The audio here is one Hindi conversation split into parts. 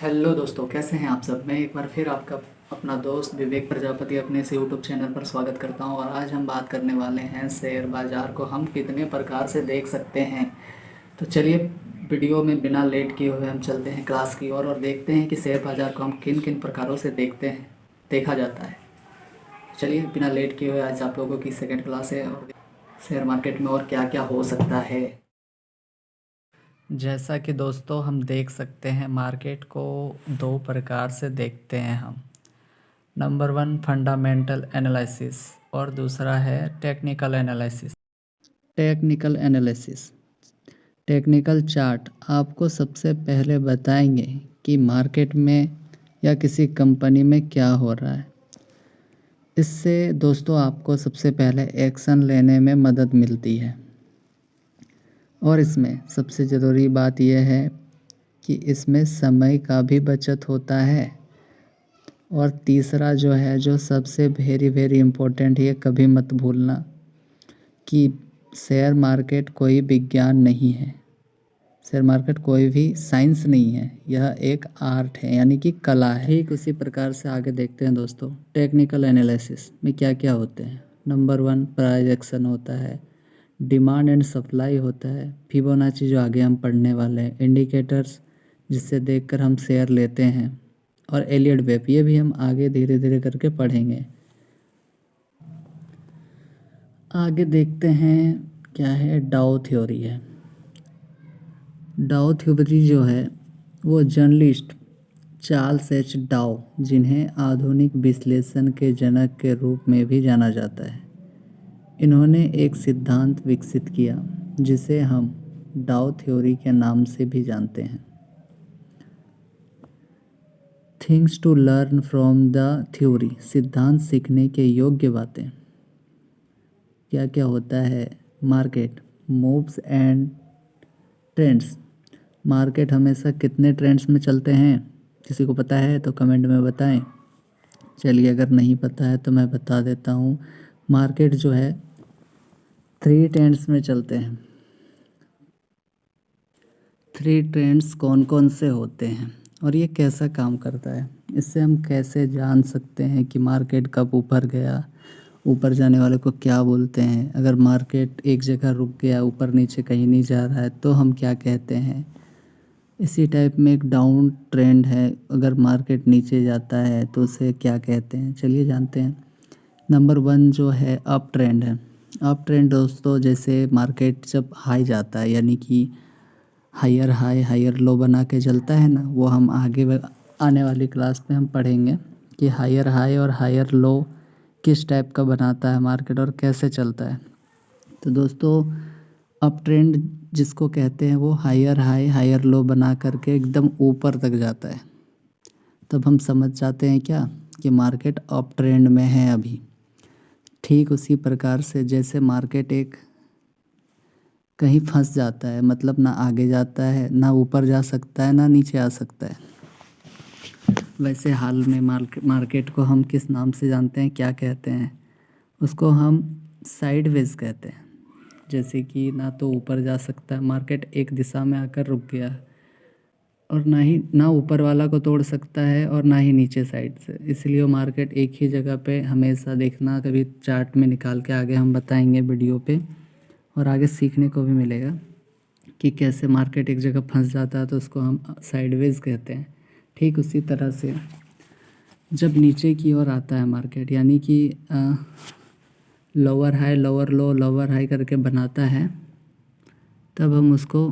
हेलो दोस्तों, कैसे हैं आप सब। मैं एक बार फिर आपका अपना दोस्त विवेक प्रजापति अपने इस यूट्यूब चैनल पर स्वागत करता हूं। और आज हम बात करने वाले हैं शेयर बाज़ार को हम कितने प्रकार से देख सकते हैं। तो चलिए वीडियो में बिना लेट किए हुए हम चलते हैं क्लास की ओर और देखते हैं कि शेयर बाज़ार को हम किन किन प्रकारों से देखा जाता है। चलिए बिना लेट किए हुए आज आप लोगों की सेकेंड क्लास है और शेयर मार्केट में और क्या क्या हो सकता है। जैसा कि दोस्तों हम देख सकते हैं, मार्केट को दो प्रकार से देखते हैं हम। नंबर वन फंडामेंटल एनालिसिस और दूसरा है technical analysis. Technical analysis, technical chart आपको सबसे पहले बताएंगे कि मार्केट में या किसी कंपनी में क्या हो रहा है। इससे दोस्तों आपको सबसे पहले एक्शन लेने में मदद मिलती है। और इसमें सबसे ज़रूरी बात यह है कि इसमें समय का भी बचत होता है। और तीसरा जो है, जो सबसे वेरी वेरी इम्पोर्टेंट, ये कभी मत भूलना कि शेयर मार्केट कोई विज्ञान नहीं है। शेयर मार्केट कोई भी साइंस नहीं है, यह एक आर्ट है, यानी कि कला है। ठीक उसी प्रकार से आगे देखते हैं दोस्तों, टेक्निकल एनालिसिस में क्या क्या होते हैं। नंबर वन प्राइस एक्शन होता है, डिमांड एंड सप्लाई होता है, फिबोनाची जो आगे हम पढ़ने वाले हैं, इंडिकेटर्स जिससे देखकर हम शेयर लेते हैं, और एलियट वेव, ये भी हम आगे धीरे धीरे करके पढ़ेंगे। आगे देखते हैं क्या है, डाउ थ्योरी है। डाउ थ्योरी जो है वो जर्नलिस्ट चार्ल्स एच डाउ, जिन्हें आधुनिक विश्लेषण के जनक के रूप में भी जाना जाता है, इन्होंने एक सिद्धांत विकसित किया जिसे हम डाउ थ्योरी के नाम से भी जानते हैं। Things to learn from the theory, सिद्धांत सीखने के योग्य बातें। क्या क्या होता है। Market moves and trends, market हमेशा कितने ट्रेंड्स में चलते हैं, किसी को पता है तो कमेंट में बताएं। चलिए अगर नहीं पता है तो मैं बता देता हूँ। मार्केट जो है 3 ट्रेंड्स में चलते हैं। 3 ट्रेंड्स कौन कौन से होते हैं और ये कैसा काम करता है, इससे हम कैसे जान सकते हैं कि मार्केट कब ऊपर गया, ऊपर जाने वाले को क्या बोलते हैं। अगर मार्केट एक जगह रुक गया, ऊपर नीचे कहीं नहीं जा रहा है, तो हम क्या कहते हैं। इसी टाइप में एक डाउन ट्रेंड है, अगर मार्केट नीचे जाता है तो उसे क्या कहते हैं, चलिए जानते हैं। नंबर वन जो है अप ट्रेंड है। अप ट्रेंड दोस्तों, जैसे मार्केट जब हाई जाता है, यानी कि हायर हाई हायर लो बना के चलता है ना, वो हम आगे आने वाली क्लास में हम पढ़ेंगे कि हायर हाई और हायर लो किस टाइप का बनाता है मार्केट और कैसे चलता है। तो दोस्तों अप ट्रेंड जिसको कहते हैं वो हायर हाई हायर लो बना करके एकदम ऊपर तक जाता है। तब हम समझ जाते हैं क्या, कि मार्केट अप ट्रेंड में है अभी। ठीक उसी प्रकार से जैसे मार्केट एक कहीं फंस जाता है, मतलब ना आगे जाता है, ना ऊपर जा सकता है, ना नीचे आ सकता है, वैसे हाल में मार्केट को हम किस नाम से जानते हैं, क्या कहते हैं, उसको हम साइडवेज कहते हैं। जैसे कि ना तो ऊपर जा सकता है, मार्केट एक दिशा में आकर रुक गया, और ना ऊपर वाला को तोड़ सकता है और ना ही नीचे साइड से, इसलिए वो मार्केट एक ही जगह पे हमेशा देखना। कभी चार्ट में निकाल के आगे हम बताएंगे वीडियो पे, और आगे सीखने को भी मिलेगा कि कैसे मार्केट एक जगह फंस जाता है तो उसको हम साइडवेज कहते हैं। ठीक उसी तरह से जब नीचे की ओर आता है मार्केट, यानी कि लोअर हाई लोअर लो लोअर हाई करके बनाता है, तब हम उसको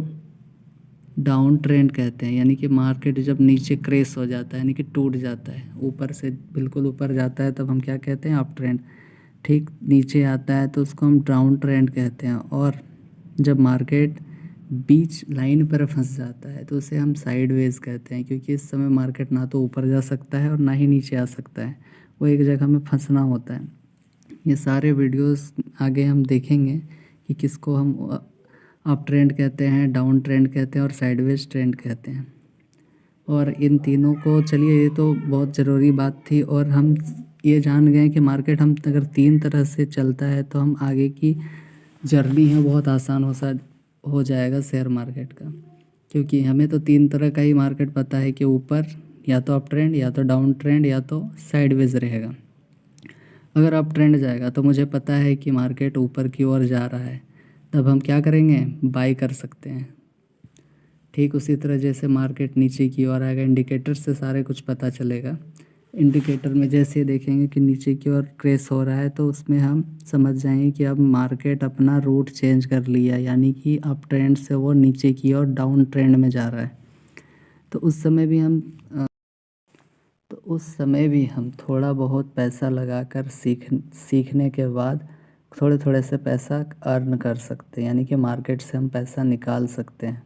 डाउन ट्रेंड कहते हैं। यानी कि मार्केट जब नीचे क्रेश हो जाता है, यानी कि टूट जाता है, ऊपर से बिल्कुल ऊपर जाता है, तब हम क्या कहते हैं, अप ट्रेंड। ठीक नीचे आता है तो उसको हम डाउन ट्रेंड कहते हैं। और जब मार्केट बीच लाइन पर फंस जाता है तो उसे हम साइडवेज कहते हैं, क्योंकि इस समय मार्केट ना तो ऊपर जा सकता है और ना ही नीचे आ सकता है, वो एक जगह में फंसना होता है। ये सारे वीडियोस आगे हम देखेंगे कि किसको हम अप ट्रेंड कहते हैं, डाउन ट्रेंड कहते हैं और साइडवेज ट्रेंड कहते हैं। और इन तीनों को, चलिए ये तो बहुत ज़रूरी बात थी, और हम ये जान गए कि मार्केट हम अगर 3 तरह से चलता है तो हम आगे की जर्नी है बहुत आसान हो जाएगा शेयर मार्केट का। क्योंकि हमें तो 3 तरह का ही मार्केट पता है कि ऊपर या तो अप ट्रेंड या तो डाउन ट्रेंड या तो साइडवेज रहेगा। अगर अप ट्रेंड जाएगा तो मुझे पता है कि मार्केट ऊपर की ओर जा रहा है, तब हम क्या करेंगे, बाई कर सकते हैं। ठीक उसी तरह जैसे मार्केट नीचे की ओर आएगा, इंडिकेटर से सारे कुछ पता चलेगा। इंडिकेटर में जैसे देखेंगे कि नीचे की ओर क्रेश हो रहा है तो उसमें हम समझ जाएंगे कि अब मार्केट अपना रूट चेंज कर लिया, यानी कि अप ट्रेंड से वो नीचे की ओर डाउन ट्रेंड में जा रहा है। तो उस समय भी हम थोड़ा बहुत पैसा लगाकर सीखने के बाद थोड़े थोड़े से पैसा अर्न कर सकते हैं, यानी कि मार्केट से हम पैसा निकाल सकते हैं।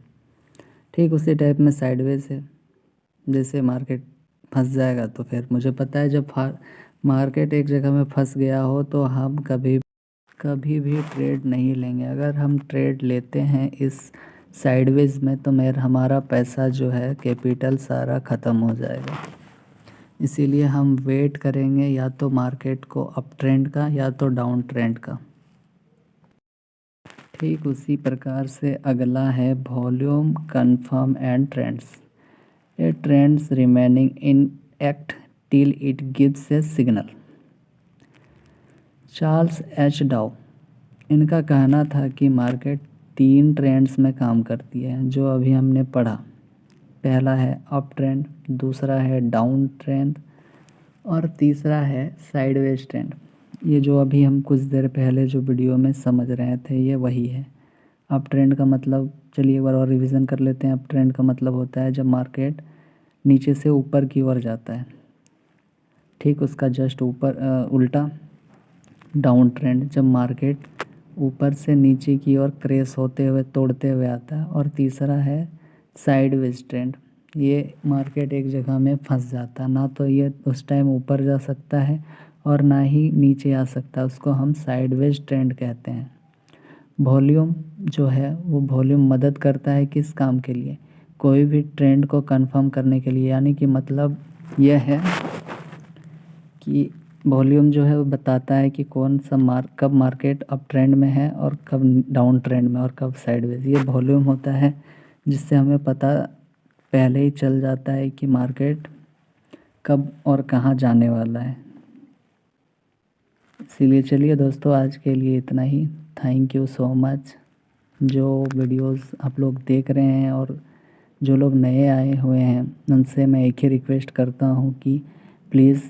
ठीक उसी टाइप में साइडवेज है, जैसे मार्केट फंस जाएगा तो फिर मुझे पता है जब मार्केट एक जगह में फंस गया हो तो हम कभी कभी भी ट्रेड नहीं लेंगे। अगर हम ट्रेड लेते हैं इस साइडवेज में तो हमारा पैसा जो है कैपिटल सारा ख़त्म हो जाएगा। इसीलिए हम वेट करेंगे या तो मार्केट को अप ट्रेंड का या तो डाउन ट्रेंड का। ठीक उसी प्रकार से अगला है volume confirm and trends. A trends remaining in act till it gives A signal. Charles H डाउ, इनका कहना था कि मार्केट 3 ट्रेंड्स में काम करती है जो अभी हमने पढ़ा। पहला है अप ट्रेंड, दूसरा है डाउन ट्रेंड और तीसरा है साइडवेज ट्रेंड। ये जो अभी हम कुछ देर पहले जो वीडियो में समझ रहे थे ये वही है। अप ट्रेंड का मतलब, चलिए एक बार और रिवीजन कर लेते हैं। अप ट्रेंड का मतलब होता है जब मार्केट नीचे से ऊपर की ओर जाता है। ठीक उसका जस्ट ऊपर उल्टा डाउन ट्रेंड, जब मार्केट ऊपर से नीचे की ओर क्रेश होते हुए तोड़ते हुए आता है। और तीसरा है साइडवेज ट्रेंड, ये मार्केट एक जगह में फंस जाता है, ना तो ये उस टाइम ऊपर जा सकता है और ना ही नीचे आ सकता है, उसको हम साइडवेज ट्रेंड कहते हैं। वॉल्यूम जो है वो वॉल्यूम मदद करता है किस काम के लिए, कोई भी ट्रेंड को कंफर्म करने के लिए, यानी कि मतलब यह है कि वॉल्यूम जो है वो बताता है कि कौन सा कब मार्केट अप ट्रेंड में है और कब डाउन ट्रेंड में और कब साइडवेज। ये वॉल्यूम होता है जिससे हमें पता पहले ही चल जाता है कि मार्केट कब और कहाँ जाने वाला है। इसीलिए चलिए दोस्तों, आज के लिए इतना ही। Thank you so much. जो वीडियोस आप लोग देख रहे हैं और जो लोग नए आए हुए हैं उनसे मैं एक ही रिक्वेस्ट करता हूँ कि प्लीज़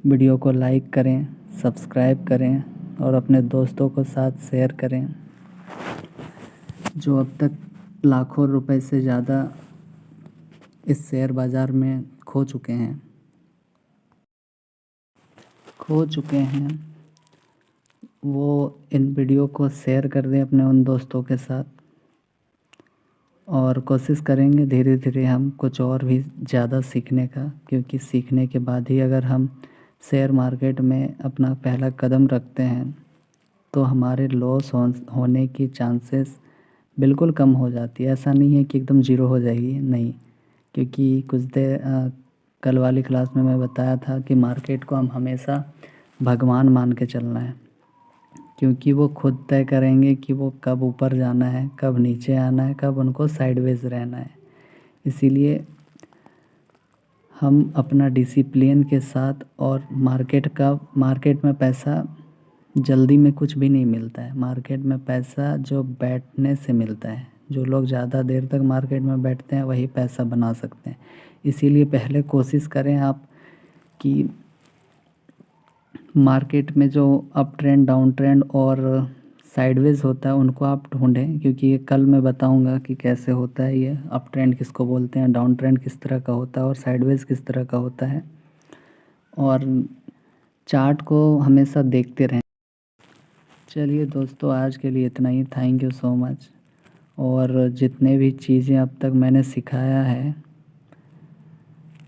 वीडियो को लाइक करें, सब्सक्राइब करें और अपने दोस्तों को साथ शेयर करें जो अब तक लाखों रुपए से ज़्यादा इस शेयर बाज़ार में खो चुके हैं। वो इन वीडियो को शेयर कर दें अपने उन दोस्तों के साथ और कोशिश करेंगे धीरे धीरे हम कुछ और भी ज़्यादा सीखने का, क्योंकि सीखने के बाद ही अगर हम शेयर मार्केट में अपना पहला कदम रखते हैं तो हमारे लॉस होने की चांसेस बिल्कुल कम हो जाती है। ऐसा नहीं है कि एकदम ज़ीरो हो जाएगी, नहीं, क्योंकि कुछ देर कल वाली क्लास में मैं बताया था कि मार्केट को हम हमेशा भगवान मान के चलना है, क्योंकि वो खुद तय करेंगे कि वो कब ऊपर जाना है, कब नीचे आना है, कब उनको साइडवेज रहना है। इसीलिए हम अपना डिसिप्लिन के साथ, और मार्केट में पैसा जल्दी में कुछ भी नहीं मिलता है। मार्केट में पैसा जो बैठने से मिलता है, जो लोग ज़्यादा देर तक मार्केट में बैठते हैं वही पैसा बना सकते हैं। इसीलिए पहले कोशिश करें आप कि मार्केट में जो अप ट्रेंड, डाउन ट्रेंड और साइडवेज होता है उनको आप ढूंढें, क्योंकि ये कल मैं बताऊंगा कि कैसे होता है ये। अप ट्रेंड किसको बोलते हैं, डाउन ट्रेंड किस तरह का होता है और साइडवेज किस तरह का होता है। और चार्ट को हमेशा देखते रहें। चलिए दोस्तों, आज के लिए इतना ही। Thank you so much. और जितने भी चीज़ें अब तक मैंने सिखाया है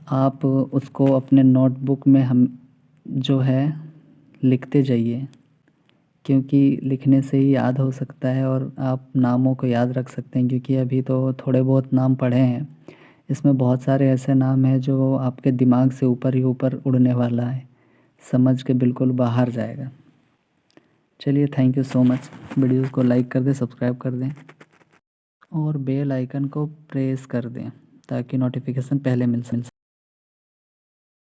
आप उसको अपने नोटबुक में हम जो है लिखते जाइए, क्योंकि लिखने से ही याद हो सकता है और आप नामों को याद रख सकते हैं। क्योंकि अभी तो थोड़े बहुत नाम पढ़े हैं, इसमें बहुत सारे ऐसे नाम हैं जो आपके दिमाग से ऊपर ही ऊपर उड़ने वाला है, समझ के बिल्कुल बाहर जाएगा। चलिए thank you so much. Video को लाइक कर दें, सब्सक्राइब कर दें। और बेल आइकन को प्रेस कर दें ताकि नोटिफिकेशन पहले मिल सके।